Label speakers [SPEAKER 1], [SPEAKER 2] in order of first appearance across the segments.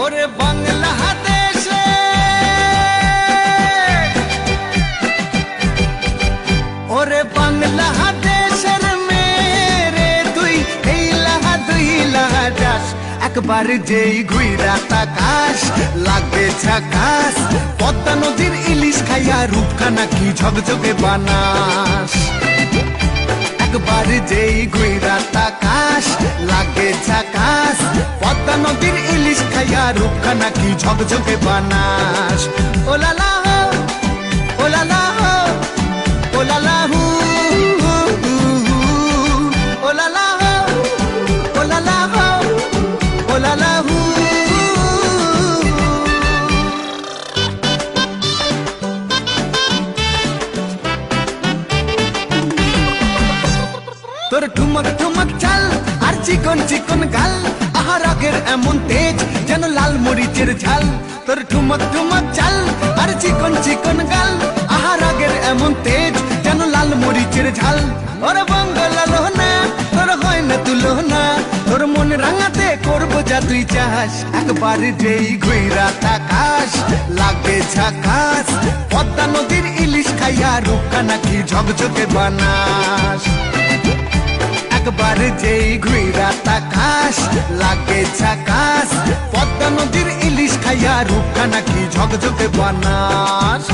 [SPEAKER 1] ওরে বাংলাদেশে ওরে বাংলাদেশের মেরে তুই এই লাহা দুই লাহা যাস একবার যেই ঘুইরা তাকাস লাগে ঝাকাস পদ্মা নদীর ইলিশ খাইয়া রূপখানা কি ঝকঝকে বানাস একবার যেই ঘুইরা তাকাস লাগে ঝাকাস পদ্মা নদীর ইলিশ খাইয়া রূপখানা কি ঝকঝকে বানাস ওলালা হো ওলালা হো ওলালা হু ওলালা হো ওলালা হো ওলালা হু তোর ঠুমক ঠুমক চাল আর চিকন চিকন গাল আহার আগের এমন তেজ যেন লাল মরিচের ঝাল তোর ঠুমক ঠুমক চাল আর চিকন চিকন গাল আহার আগের এমন তেজ যেন লাল মরিচের ঝাল ওরে বঙ্গলা লোহনা তোর হয় না তুলনা তোর মন রাঙাতে করবো যা তুই চাস একবার যেই ঘুইরা তাকাস লাগে ঝাকাস পদ্মা নদীর ইলিশ খাইয়া রূপখানা কি ঝকঝকে বানাস একবার যেই ঘুইরা তাকাস লাগে ঝাকাস পদ্মা নদীর ইলিশ খাইয়া রূপখানা কি ঝকঝকে বানাস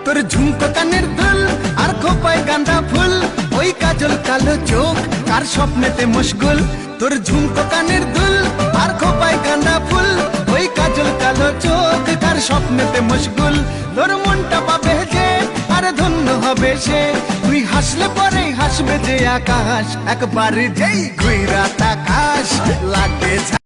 [SPEAKER 1] তোর ঝুমকো কানের দুল আর খোপায় গাঁদা ফুল ওই কাজল কালো চোখ কার স্বপ্নেতে মশগুল তোর ঝুমকো কানের দুল আর খোপায় গাঁদা ফুল ওই কাজল কালো চোখ কার স্বপ্নেতে মশগুল তোর মনটা পাবে যে আর ধন্য হবে সে তুই হাসলে পরে হাসবে যে আকাশ একবার যেই ঘুইরা তাকাস লাগে